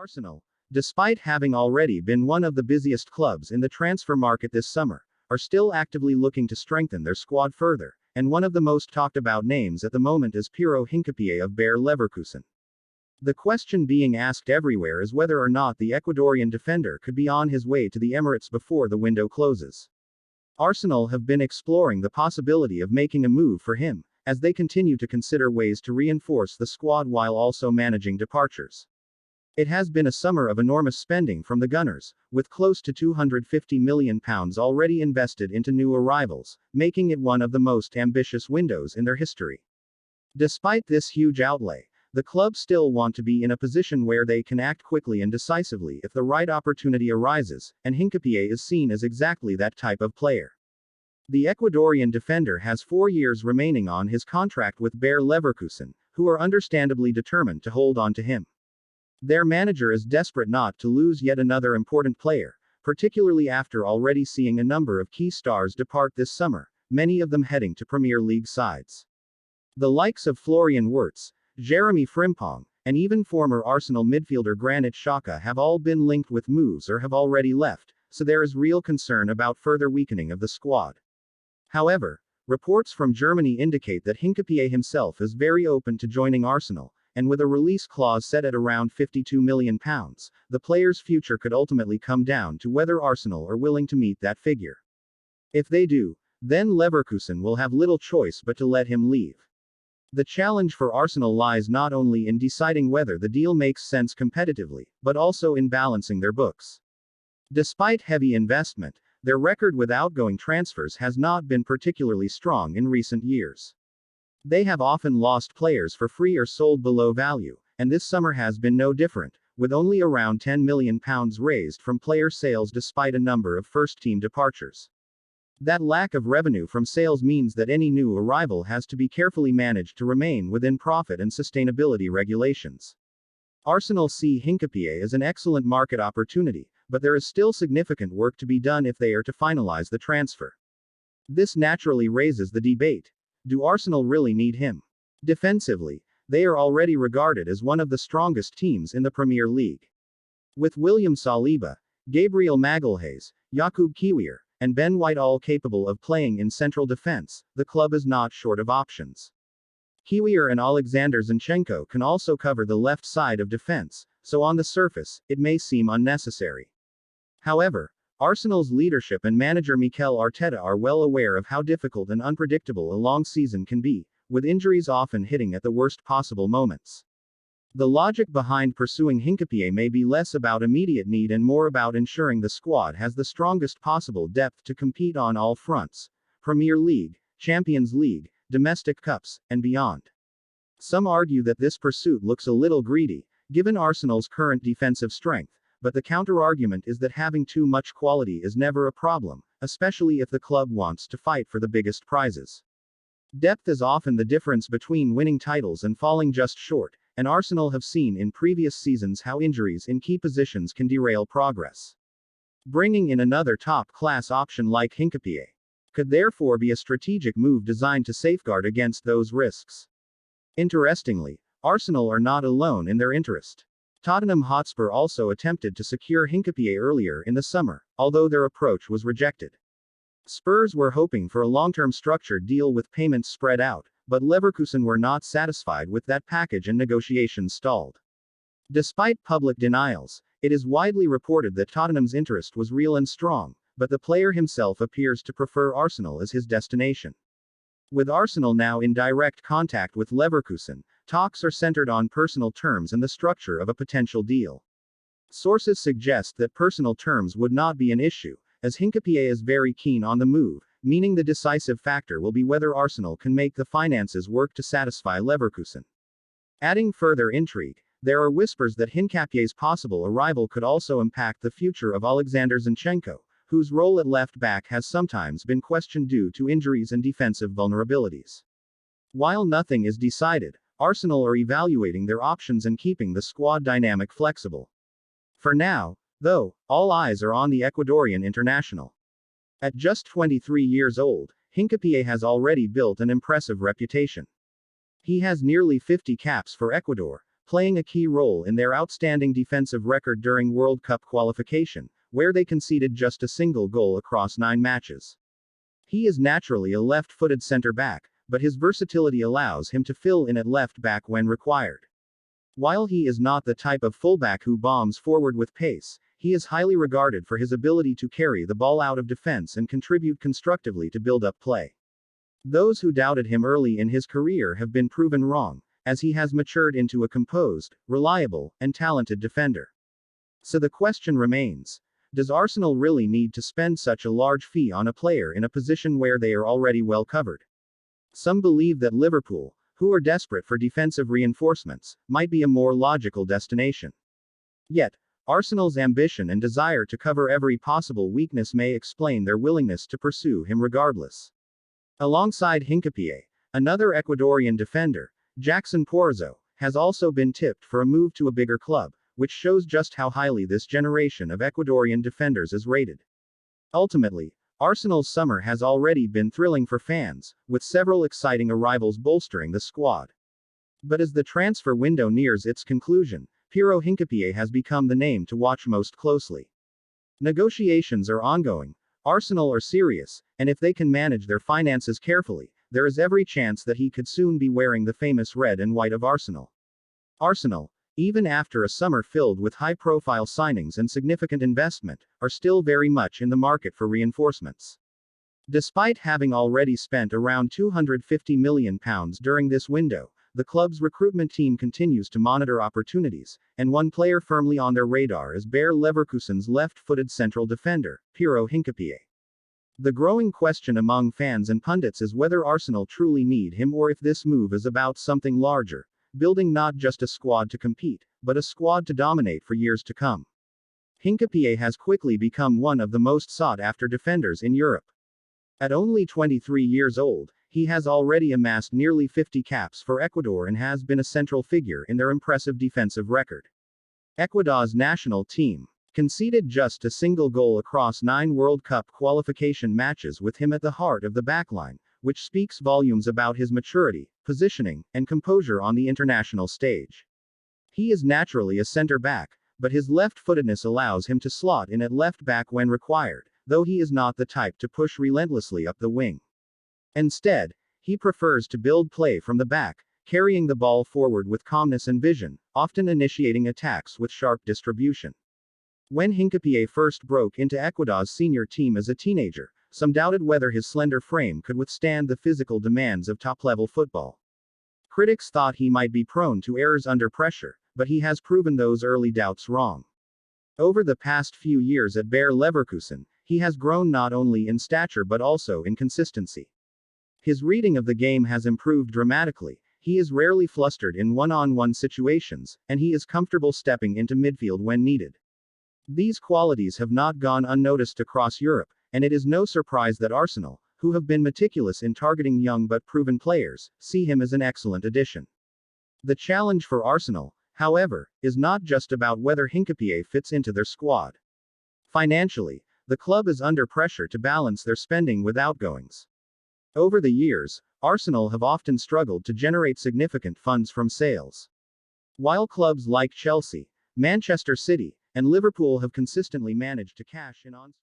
Arsenal, despite having already been one of the busiest clubs in the transfer market this summer, are still actively looking to strengthen their squad further, and one of the most talked about names at the moment is Piero Hincapie of Bayer Leverkusen. The question being asked everywhere is whether or not the Ecuadorian defender could be on his way to the Emirates before the window closes. Arsenal have been exploring the possibility of making a move for him, as they continue to consider ways to reinforce the squad while also managing departures. It has been a summer of enormous spending from the Gunners, with close to £250 million already invested into new arrivals, making it one of the most ambitious windows in their history. Despite this huge outlay, the club still want to be in a position where they can act quickly and decisively if the right opportunity arises, and Hincapie is seen as exactly that type of player. The Ecuadorian defender has 4 years remaining on his contract with Bayer Leverkusen, who are understandably determined to hold on to him. Their manager is desperate not to lose yet another important player, particularly after already seeing a number of key stars depart this summer, many of them heading to Premier League sides. The likes of Florian Wirtz, Jeremy Frimpong, and even former Arsenal midfielder Granit Xhaka have all been linked with moves or have already left, so there is real concern about further weakening of the squad. However, reports from Germany indicate that Hincapie himself is very open to joining Arsenal, and with a release clause set at around £52 million, the player's future could ultimately come down to whether Arsenal are willing to meet that figure. If they do, then Leverkusen will have little choice but to let him leave. The challenge for Arsenal lies not only in deciding whether the deal makes sense competitively, but also in balancing their books. Despite heavy investment, their record with outgoing transfers has not been particularly strong in recent years. They have often lost players for free or sold below value, and this summer has been no different, with only around £10 million raised from player sales despite a number of first-team departures. That lack of revenue from sales means that any new arrival has to be carefully managed to remain within profit and sustainability regulations. Arsenal see Hincapie as an excellent market opportunity, but there is still significant work to be done if they are to finalize the transfer. This naturally raises the debate. Do Arsenal really need him? Defensively, they are already regarded as one of the strongest teams in the Premier League. With William Saliba, Gabriel Magalhaes, Jakub Kiwior, and Ben White all capable of playing in central defense, the club is not short of options. Kiwior and Alexander Zinchenko can also cover the left side of defense, so on the surface, it may seem unnecessary. However, Arsenal's leadership and manager Mikel Arteta are well aware of how difficult and unpredictable a long season can be, with injuries often hitting at the worst possible moments. The logic behind pursuing Hincapie may be less about immediate need and more about ensuring the squad has the strongest possible depth to compete on all fronts: Premier League, Champions League, domestic cups, and beyond. Some argue that this pursuit looks a little greedy, given Arsenal's current defensive strength, but the counter-argument is that having too much quality is never a problem, especially if the club wants to fight for the biggest prizes. Depth is often the difference between winning titles and falling just short, and Arsenal have seen in previous seasons how injuries in key positions can derail progress. Bringing in another top-class option like Hincapie could therefore be a strategic move designed to safeguard against those risks. Interestingly, Arsenal are not alone in their interest. Tottenham Hotspur also attempted to secure Hincapie earlier in the summer, although their approach was rejected. Spurs were hoping for a long-term structured deal with payments spread out, but Leverkusen were not satisfied with that package and negotiations stalled. Despite public denials, it is widely reported that Tottenham's interest was real and strong, but the player himself appears to prefer Arsenal as his destination. With Arsenal now in direct contact with Leverkusen, talks are centered on personal terms and the structure of a potential deal. Sources suggest that personal terms would not be an issue, as Hincapie is very keen on the move, meaning the decisive factor will be whether Arsenal can make the finances work to satisfy Leverkusen. Adding further intrigue, there are whispers that Hincapie's possible arrival could also impact the future of Alexander Zinchenko, whose role at left back has sometimes been questioned due to injuries and defensive vulnerabilities. While nothing is decided, Arsenal are evaluating their options and keeping the squad dynamic flexible. For now, though, all eyes are on the Ecuadorian international. At just 23 years old, Hincapie has already built an impressive reputation. He has nearly 50 caps for Ecuador, playing a key role in their outstanding defensive record during World Cup qualification, where they conceded just a single goal across 9 matches. He is naturally a left-footed center-back, but his versatility allows him to fill in at left-back when required. While he is not the type of fullback who bombs forward with pace, he is highly regarded for his ability to carry the ball out of defense and contribute constructively to build-up play. Those who doubted him early in his career have been proven wrong, as he has matured into a composed, reliable, and talented defender. So the question remains, does Arsenal really need to spend such a large fee on a player in a position where they are already well covered? Some believe that Liverpool, who are desperate for defensive reinforcements, might be a more logical destination. Yet, Arsenal's ambition and desire to cover every possible weakness may explain their willingness to pursue him regardless. Alongside Hincapie, another Ecuadorian defender, Jackson Porzo, has also been tipped for a move to a bigger club, which shows just how highly this generation of Ecuadorian defenders is rated. Ultimately, Arsenal's summer has already been thrilling for fans, with several exciting arrivals bolstering the squad. But as the transfer window nears its conclusion, Piero Hincapie has become the name to watch most closely. Negotiations are ongoing, Arsenal are serious, and if they can manage their finances carefully, there is every chance that he could soon be wearing the famous red and white of Arsenal. Arsenal, even after a summer filled with high-profile signings and significant investment, are still very much in the market for reinforcements. Despite having already spent around £250 million during this window, the club's recruitment team continues to monitor opportunities, and one player firmly on their radar is Bayer Leverkusen's left-footed central defender, Piero Hincapie. The growing question among fans and pundits is whether Arsenal truly need him or if this move is about something larger, building not just a squad to compete, but a squad to dominate for years to come. Hincapie has quickly become one of the most sought-after defenders in Europe. At only 23 years old, he has already amassed nearly 50 caps for Ecuador and has been a central figure in their impressive defensive record. Ecuador's national team conceded just a single goal across 9 World Cup qualification matches with him at the heart of the backline, which speaks volumes about his maturity, positioning, and composure on the international stage. He is naturally a center-back, but his left-footedness allows him to slot in at left-back when required, though he is not the type to push relentlessly up the wing. Instead, he prefers to build play from the back, carrying the ball forward with calmness and vision, often initiating attacks with sharp distribution. When Hincapie first broke into Ecuador's senior team as a teenager, some doubted whether his slender frame could withstand the physical demands of top-level football. Critics thought he might be prone to errors under pressure, but he has proven those early doubts wrong. Over the past few years at Bayer Leverkusen, he has grown not only in stature but also in consistency. His reading of the game has improved dramatically, he is rarely flustered in one-on-one situations, and he is comfortable stepping into midfield when needed. These qualities have not gone unnoticed across Europe, and it is no surprise that Arsenal, who have been meticulous in targeting young but proven players, see him as an excellent addition. The challenge for Arsenal, however, is not just about whether Hincapie fits into their squad. Financially, the club is under pressure to balance their spending with outgoings. Over the years, Arsenal have often struggled to generate significant funds from sales. While clubs like Chelsea, Manchester City, and Liverpool have consistently managed to cash in on